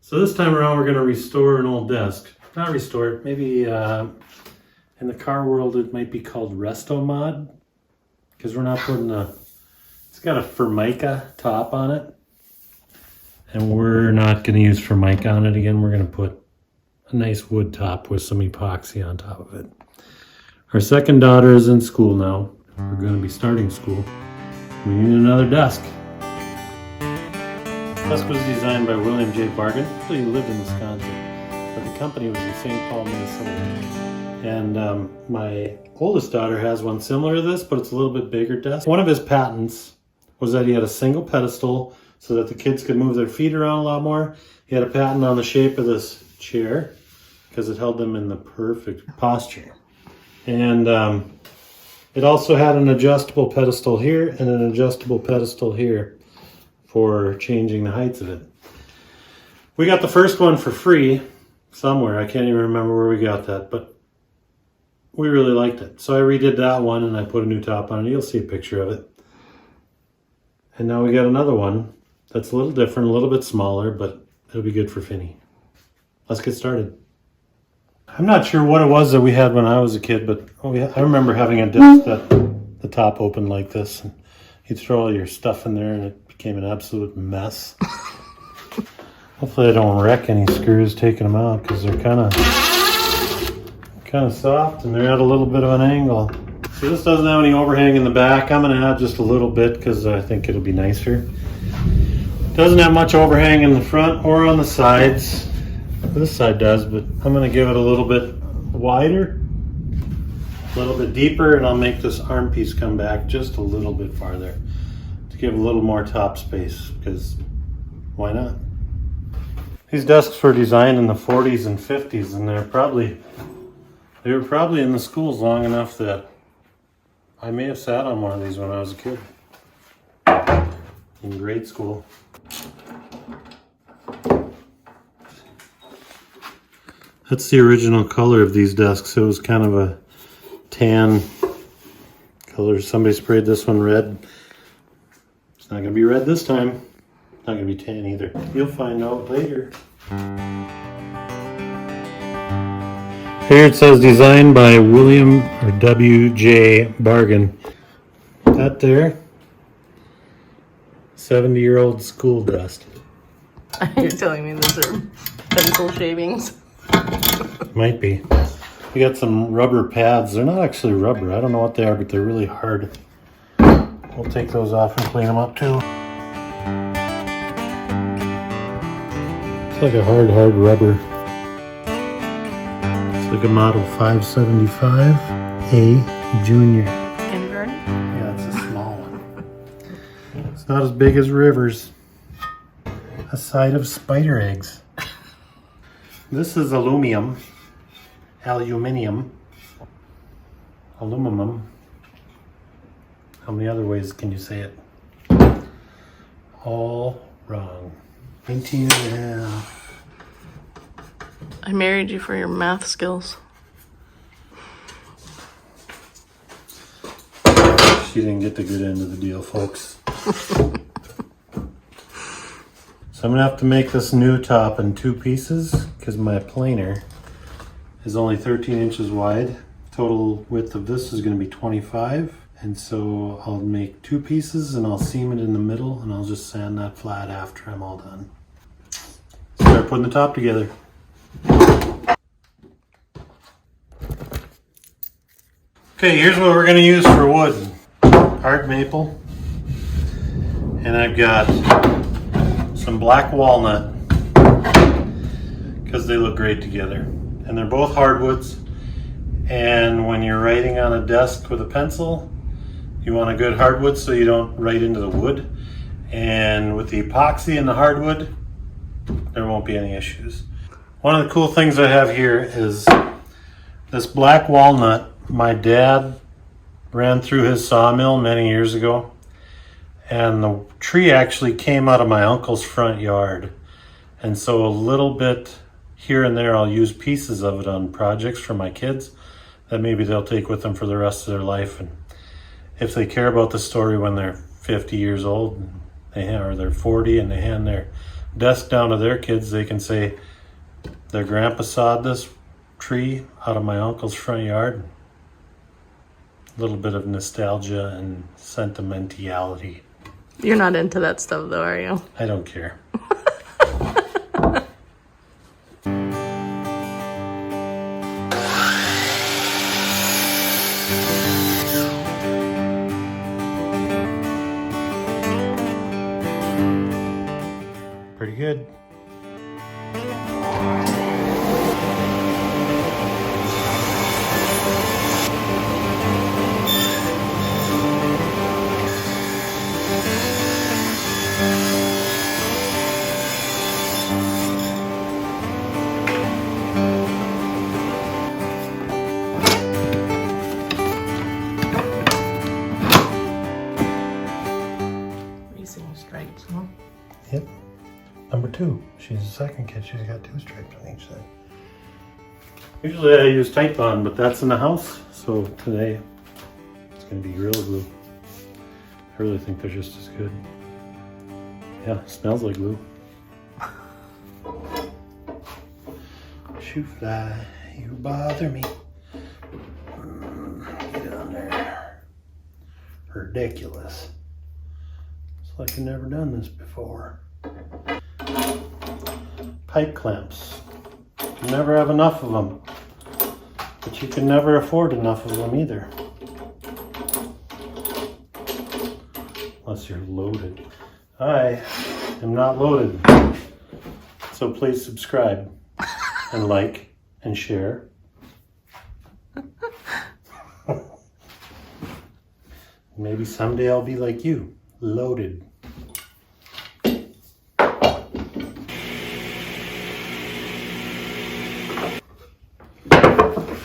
So this time around, we're going to restore an old desk. Not restore it, maybe in the car world it might be called resto mod, because we're not putting it's got a Formica top on it. And we're not going to use Formica on it again. We're going to put a nice wood top with some epoxy on top of it. Our second daughter is in school now. We're going to be starting school. We need another desk. This desk was designed by William J. Bargen. He lived in Wisconsin, but the company was in St. Paul, Minnesota. And my oldest daughter has one similar to this, but it's a little bit bigger desk. One of his patents was that he had a single pedestal so that the kids could move their feet around a lot more. He had a patent on the shape of this chair because it held them in the perfect posture. And it also had an adjustable pedestal here and an adjustable pedestal here for changing the heights of it. We got the first one for free somewhere. I can't even remember where we got that, but we really liked it. So I redid that one and I put a new top on it. You'll see a picture of it. And now we got another one that's a little different, a little bit smaller, but it'll be good for Finny. Let's get started. I'm not sure what it was that we had when I was a kid, but I remember having a desk that the top opened like this. And you'd throw all your stuff in there and it became an absolute mess. Hopefully I don't wreck any screws taking them out because they're kind of soft and they're at a little bit of an angle. See, this doesn't have any overhang in the back. I'm going to add just a little bit because I think it'll be nicer. Doesn't have much overhang in the front or on the sides. This side does, but I'm going to give it a little bit wider, a little bit deeper, and I'll make this arm piece come back just a little bit farther to give a little more top space, because why not? These desks were designed in the 40s and 50s, and they were probably in the schools long enough that I may have sat on one of these when I was a kid in grade school. That's the original color of these desks. It was kind of a tan color. Somebody sprayed this one red. It's not going to be red this time. It's not going to be tan either. You'll find out later. Here it says designed by William or W.J. Bargen. That there, 70-year-old school desk. You're telling me those are pencil shavings? Might be. We got some rubber pads. They're not actually rubber. I don't know what they are, but they're really hard. We'll take those off and clean them up too. It's like a hard rubber. It's like a model 575A Junior. Kindergarten? Yeah, it's a small one. It's not as big as River's. A side of spider eggs. This is aluminum. How many other ways can you say it? All wrong. 19 and a half. I married you for your math skills. She didn't get the good end of the deal, folks. So I'm going to have to make this new top in two pieces because my planer is only 13 inches wide. Total width of this is going to be 25. And so I'll make two pieces and I'll seam it in the middle and I'll just sand that flat after I'm all done. Start putting the top together. Okay, here's what we're going to use for wood. Hard maple. And I've got some black walnut because they look great together. And they're both hardwoods. And when you're writing on a desk with a pencil, you want a good hardwood so you don't write into the wood. And with the epoxy and the hardwood, there won't be any issues. One of the cool things I have here is this black walnut. My dad ran through his sawmill many years ago, and the tree actually came out of my uncle's front yard. And so a little bit here and there, I'll use pieces of it on projects for my kids that maybe they'll take with them for the rest of their life. And if they care about the story when they're 50 years old, or they're 40 and they hand their desk down to their kids, they can say their grandpa sawed this tree out of my uncle's front yard. A little bit of nostalgia and sentimentality. You're not into that stuff though, are you? I don't care. Pretty good. Racing stripes, huh? Yep. Number 2. She's the second kid. She's got 2 stripes on each side. Usually I use Titebond, but that's in the house. So today it's going to be Gorilla Glue. I really think they're just as good. Yeah, smells like glue. Shoe fly, you bother me. Get on there. Ridiculous. It's like I've never done this before. Pipe clamps. You can never have enough of them. But you can never afford enough of them either. Unless you're loaded. I am not loaded. So please subscribe and like and share. Maybe someday I'll be like you, loaded.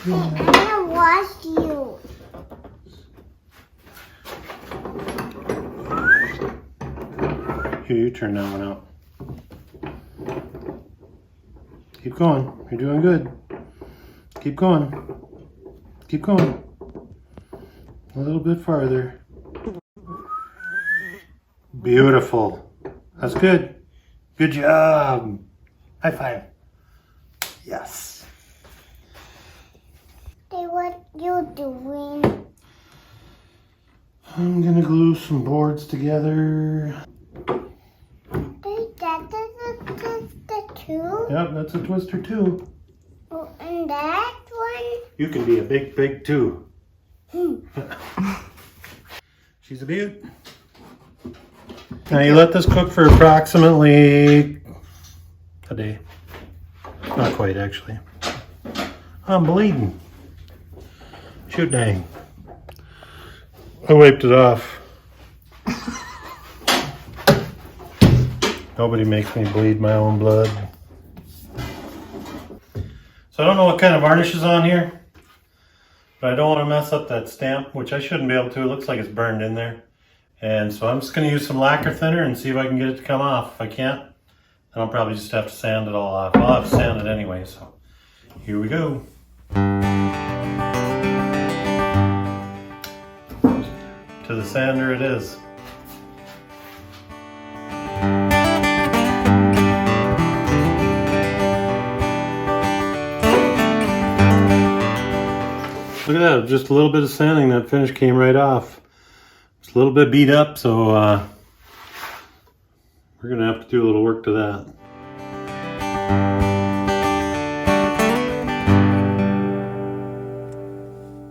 I'm gonna watch you. Here, you turn that one out. Keep going. You're doing good. Keep going. Keep going. A little bit farther. Beautiful. That's good. Good job. High five. Yes. Hey, what you doing? I'm gonna glue some boards together. Hey, the two? Yep, that's a twister too. Oh, and that one? You can be a big too. She's a beaut. Now you let this cook for approximately a day. Not quite, actually. I'm bleeding. Shoot dang. I wiped it off. Nobody makes me bleed my own blood. So I don't know what kind of varnish is on here, but I don't want to mess up that stamp, which I shouldn't be able to. It looks like it's burned in there. And so I'm just going to use some lacquer thinner and see if I can get it to come off. If I can't, then I'll probably just have to sand it all off. I'll have to sand it anyway, so here we go. To the sander it is. Look at that, just a little bit of sanding, that finish came right off. It's a little bit beat up, so we're gonna have to do a little work to that.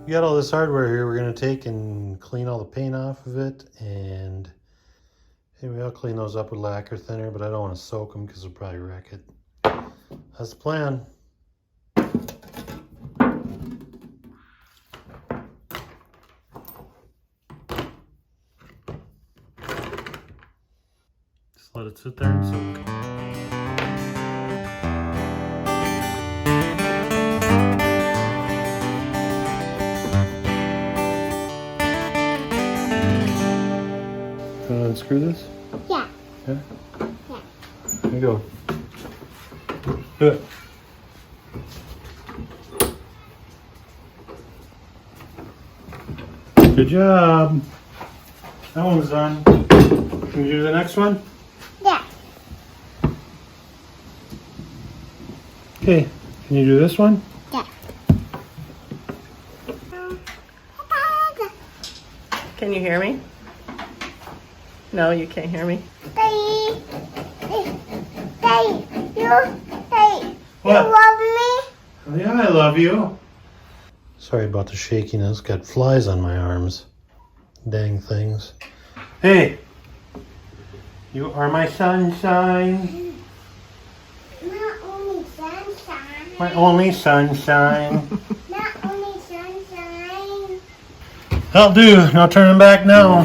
We got all this hardware here we're gonna take and clean all the paint off of it, and anyway, I'll clean those up with lacquer thinner, but I don't want to soak them because it'll probably wreck it. That's the plan. Just let it sit there and soak. Unscrew this? Yeah. Yeah? Yeah. There you go. Do it. Good job. That one's done. Can you do the next one? Yeah. Okay, can you do this one? Yeah. Can you hear me? No, you can't hear me. Daddy, Daddy, you What? love me? Yeah, I love you. Sorry about the shakiness. Got flies on my arms. Dang things. Hey! You are my sunshine. Not only sunshine. My only sunshine. Not only sunshine. That'll do. No turning back now.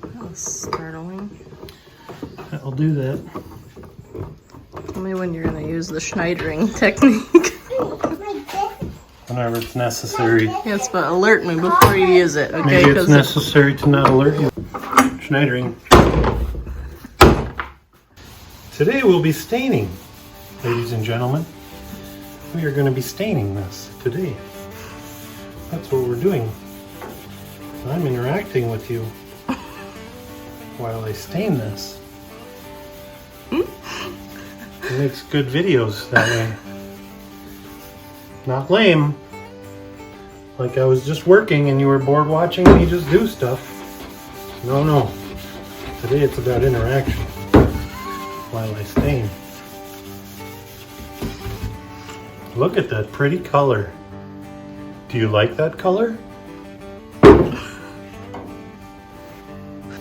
That was startling. That'll do that. Tell me when you're gonna use the schneidering technique. Like this. Whenever it's necessary. Yes, but alert me before you use it, okay? Maybe it's 'Cause necessary to not alert you. Schneidering. Today we'll be staining, ladies and gentlemen. We are going to be staining this today. That's what we're doing. I'm interacting with you while I stain this. It makes good videos that way. Not lame. Like I was just working and you were bored watching me just do stuff. No, no. Today it's about interaction while I stain. Look at that pretty color. Do you like that color?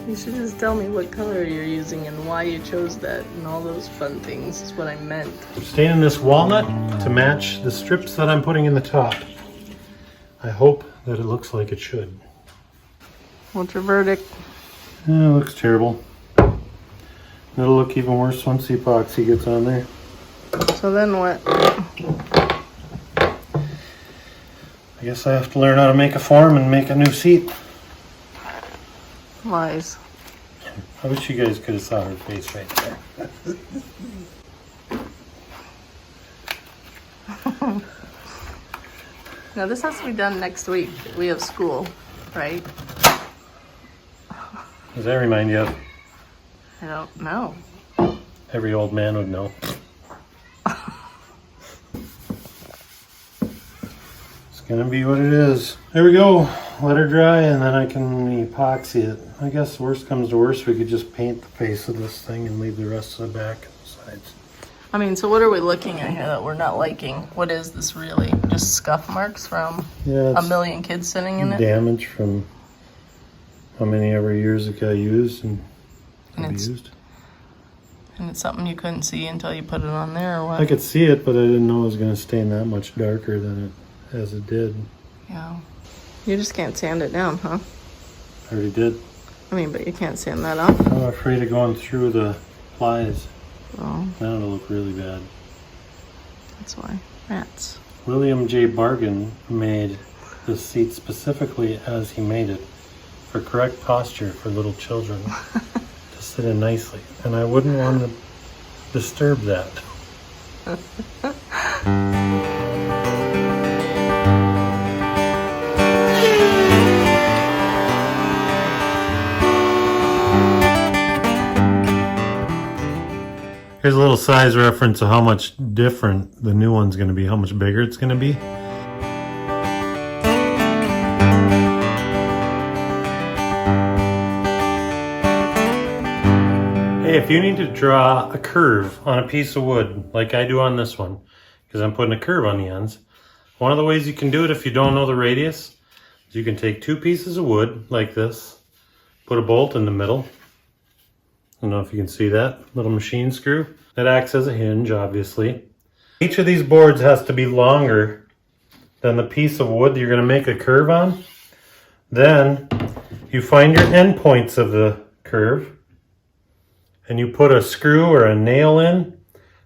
You should just tell me what color you're using and why you chose that and all those fun things. Is what I meant. I'm staining this walnut to match the strips that I'm putting in the top. I hope that it looks like it should. What's your verdict? Yeah, it looks terrible. It'll look even worse once the epoxy gets on there. So then what? I guess I have to learn how to make a form and make a new seat. Lies. I wish you guys could have saw her face right there. Now this has to be done next week. We have school, right? Does that remind you of? I don't know. Every old man would know. It's gonna be what it is. There we go. Let her dry and then I can epoxy it. I guess worst comes to worst, we could just paint the face of this thing and leave the rest of the back and the sides. I mean, so what are we looking at here that we're not liking? What is this really? Just scuff marks from Yeah, a it's million kids sitting in it? damage from how many ever years it got used and And it's- abused. And it's something you couldn't see until you put it on there or what? I could see it, but I didn't know it was gonna stain that much darker than it as it did. Yeah. You just can't sand it down, huh? I already did. I mean, but you can't sand that off. I'm afraid of going through the plies. Oh, Then it'll look really bad. that's why. Rats. William J. Bargen made this seat specifically as he made it for correct posture for little children to sit in nicely. And I wouldn't want to disturb that. Here's a little size reference of how much different the new one's going to be, how much bigger it's going to be. Hey, if you need to draw a curve on a piece of wood, like I do on this one, because I'm putting a curve on the ends, one of the ways you can do it if you don't know the radius, is you can take two pieces of wood like this, put a bolt in the middle. I don't know if you can see that little machine screw. That acts as a hinge, obviously. Each of these boards has to be longer than the piece of wood you're going to make a curve on. Then you find your end points of the curve and you put a screw or a nail in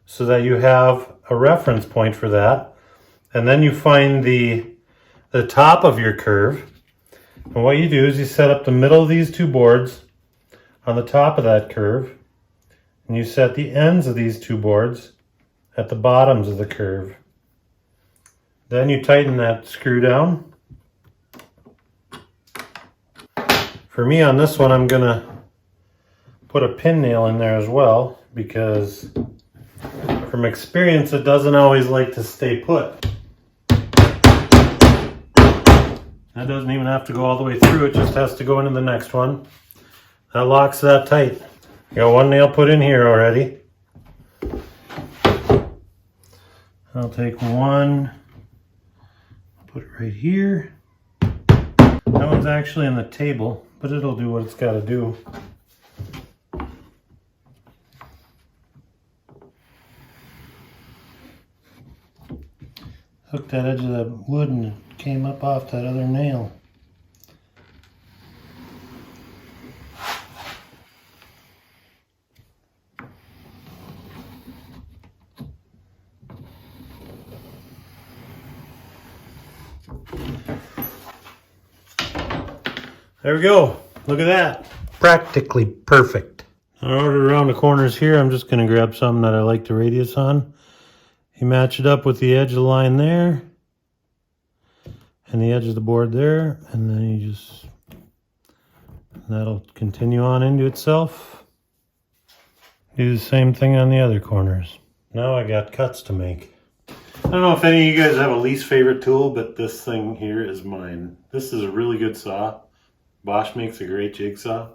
so that you have a reference point for that. And then you find the top of your curve. And what you do is you set up the middle of these two boards on the top of that curve, and you set the ends of these two boards at the bottoms of the curve. Then you tighten that screw down. For me on this one, I'm gonna put a pin nail in there as well, because from experience, it doesn't always like to stay put. That doesn't even have to go all the way through, it just has to go into the next one. That locks that tight. Got one nail put in here already. I'll take one, put it right here. That one's actually on the table, but it'll do what it's got to do. Hooked that edge of that wood and it came up off that other nail. There we go. Look at that. Practically perfect. In order around the corners here, I'm just going to grab something that I like the radius on. You match it up with the edge of the line there and the edge of the board there, and then you just, that'll continue on into itself. Do the same thing on the other corners. Now I got cuts to make. I don't know if any of you guys have a least favorite tool, but this thing here is mine. This is a really good saw. Bosch makes a great jigsaw.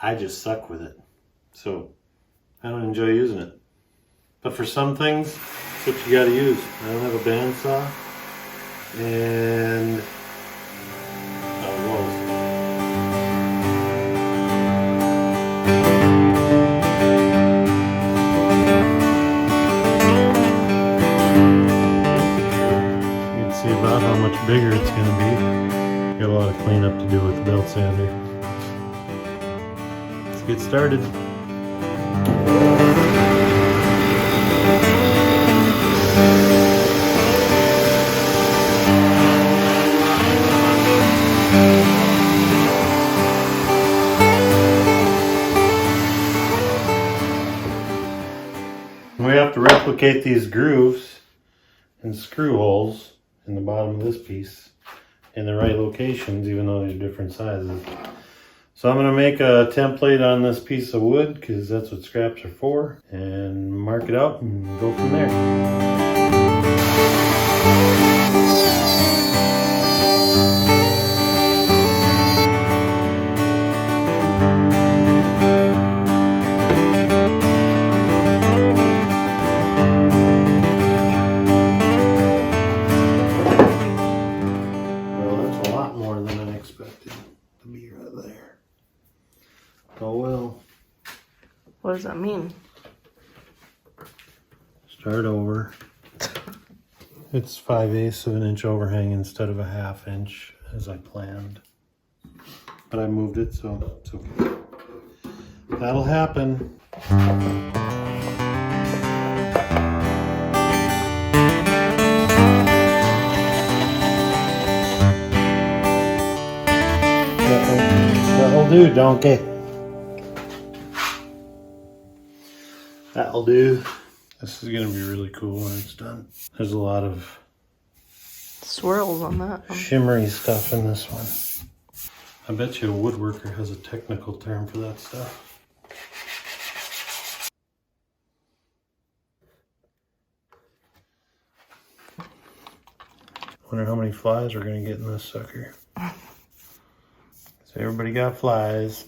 I just suck with it. So I don't enjoy using it. But for some things, it's what you gotta use. I don't have a bandsaw. And you can see about how much bigger it's gonna be. Got a lot of cleanup to do with the belt sander. Let's get started. We have to replicate these grooves and screw holes in the bottom of this piece in the right locations, even though they're different sizes. So I'm going to make a template on this piece of wood, because that's what scraps are for, and mark it out and go from there. Oh well. What does that mean? Start over. It's 5/8 of an inch overhang instead of a 1/2 inch as I planned. But I moved it, so it's okay. That'll happen. That'll do, donkey. That'll do. This is gonna be really cool when it's done. There's a lot of swirls on that one. Shimmery stuff in this one. I bet you a woodworker has a technical term for that stuff. Wonder how many flies we're gonna get in this sucker. So everybody got flies.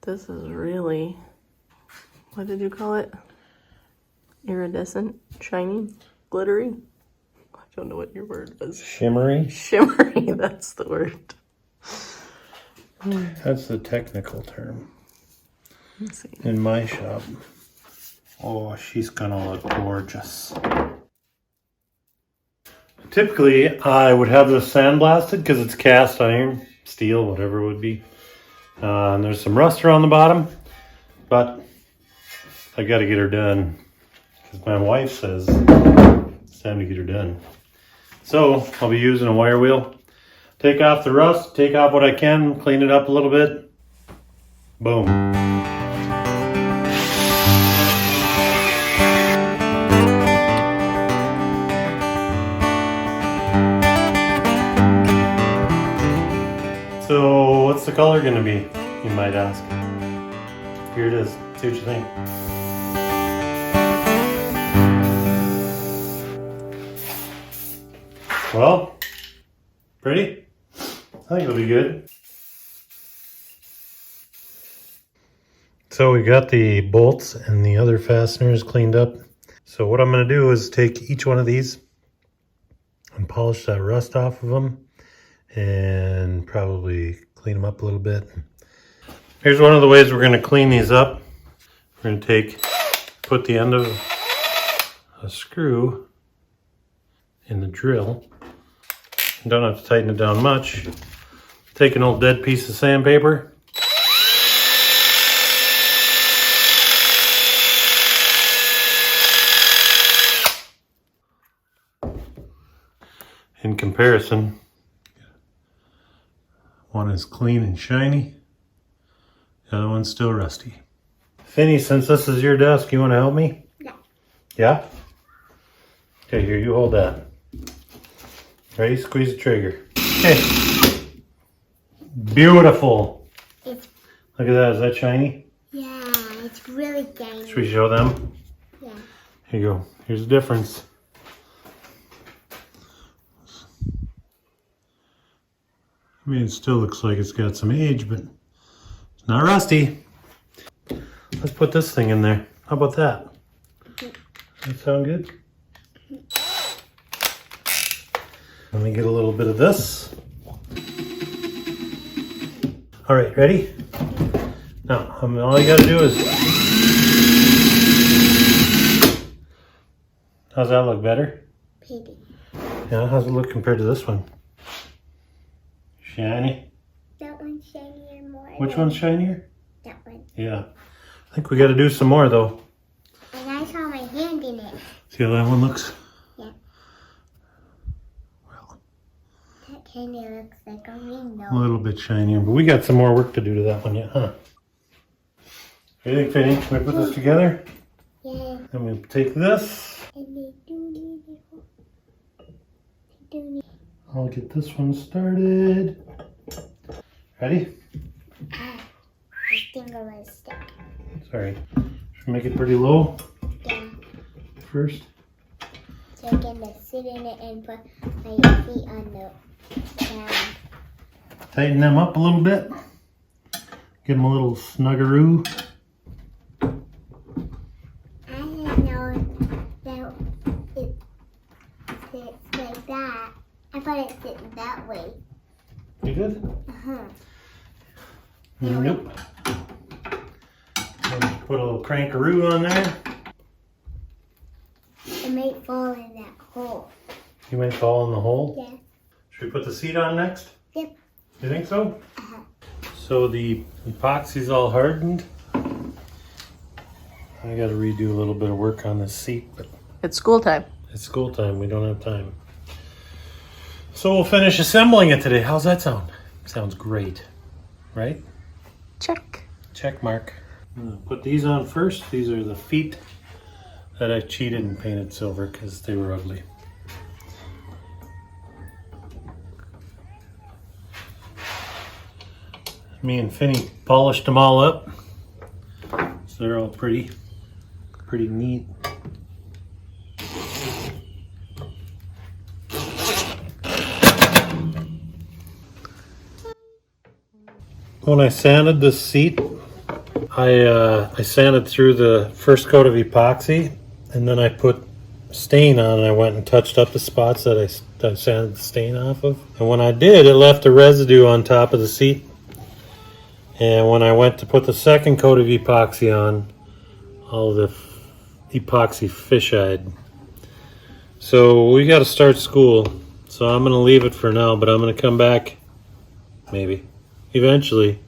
This is really, what did you call it? Iridescent, shiny, glittery? I don't know what your word was. Shimmery? Shimmery, that's the word. That's the technical term. Let's see. In my shop. Oh, she's gonna look gorgeous. Typically, I would have this sandblasted because it's cast iron, steel, whatever it would be. And there's some rust around the bottom, but I got to get her done because my wife says it's time to get her done. So I'll be using a wire wheel. Take off the rust, take off what I can, clean it up a little bit. Boom. the color going to be, you might ask. Here it is. See what you think. Well, pretty? I think it'll be good. So we got the bolts and the other fasteners cleaned up. So what I'm going to do is take each one of these and polish that rust off of them and probably clean them up a little bit. Here's one of the ways we're going to clean these up. We're going to put the end of a screw in the drill. You don't have to tighten it down much. Take an old dead piece of sandpaper. In comparison, one is clean and shiny, the other one's still rusty. Finny, since this is your desk, you want to help me? Yeah. Yeah? Okay, here, you hold that. Ready? Squeeze the trigger. Okay. Beautiful. Look at that. Is that shiny? Yeah, it's really shiny. Should we show them? Yeah. Here you go. Here's the difference. I mean, it still looks like it's got some age, but it's not rusty. Let's put this thing in there. How about that? Does that sound good? Let me get a little bit of this. All right, ready? Now, all you gotta do is... How's that look, better? Pretty. Yeah, how's it look compared to this one? Shiny? That one's shinier more. Which one's shinier? That one. Yeah. I think we gotta do some more though. And I saw my hand in it. See how that one looks? Yeah. Well, That kind of looks like a ring a though. little bit shinier, but we got some more work to do to that one yet, huh? What do you think, Finny? Can we put this together? Yeah. Then we take this. And they do need it. They do need I'll get this one started. Ready? my finger was stuck. Sorry. Should we make it pretty low Yeah. first? So I'm gonna sit in it and put my feet on the ground. Tighten them up a little bit. Give them a little snuggeroo. I didn't know that it sits like that. I thought it sit that way. You good? Uh-huh. Nope. And put a little crankaroo on there. It might fall in that hole. You might fall in the hole. Yeah. Should we put the seat on next? Yep. You think so? Uh-huh. So the epoxy's all hardened. I gotta redo a little bit of work on this seat, but It's school time. it's school time. We don't have time. So we'll finish assembling it today. How's that sound? Sounds great, right? Check. Check mark. I'm gonna put these on first. These are the feet that I cheated and painted silver because they were ugly. Me and Finny polished them all up. So they're all pretty neat. When I sanded this seat, I sanded through the first coat of epoxy, and then I put stain on, and I went and touched up the spots that I sanded the stain off of. And when I did, it left a residue on top of the seat. And when I went to put the second coat of epoxy on, all the epoxy fish-eyed. So we got to start school. So I'm going to leave it for now, but I'm going to come back, maybe, eventually,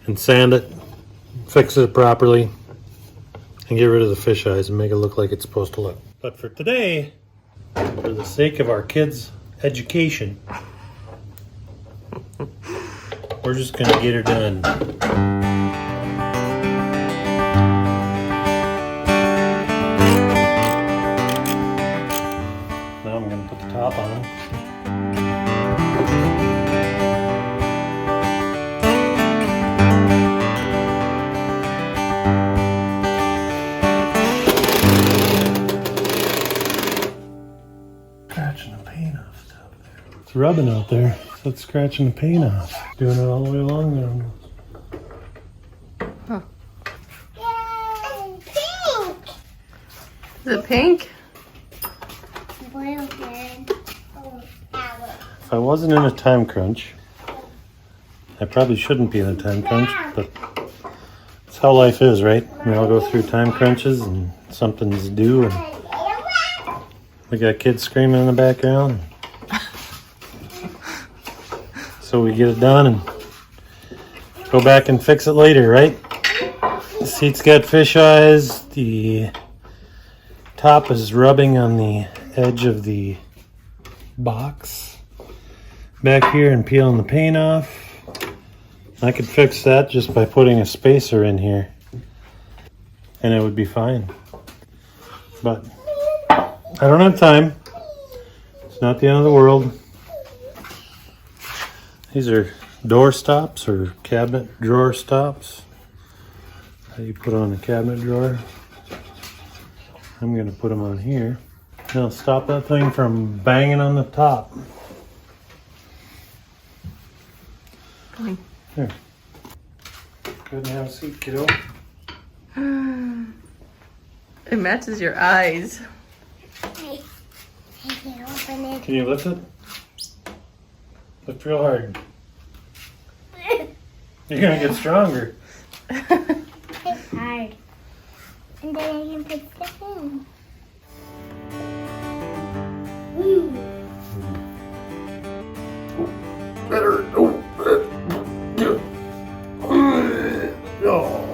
and sand it, fix it properly, and get rid of the fish eyes and make it look like it's supposed to look. But for today, for the sake of our kids' education, we're just going to get her done. Now I'm going to put the top on. It's rubbing out there. So it's scratching the paint off. Doing it all the way along there. Yay! Pink! Is it pink? Blue good. Oh, ow. If I wasn't in a time crunch, I probably shouldn't be in a time crunch, but it's how life is, right? We all go through time crunches and something's due, and we got kids screaming in the background. So we get it done and go back and fix it later, right? The seat's got fish eyes. The top is rubbing on the edge of the box back here and peeling the paint off. I could fix that just by putting a spacer in here and it would be fine. But I don't have time. It's not the end of the world. These are door stops or cabinet drawer stops that you put on the cabinet drawer. I'm going to put them on here. It'll stop that thing from banging on the top. Here. Go ahead and have a seat, kiddo. It matches your eyes. Hey, can open it? Can you lift it? Lift real hard. You're going to get stronger. It's hard. And then I can put stuff in. Woo! Better. Oh.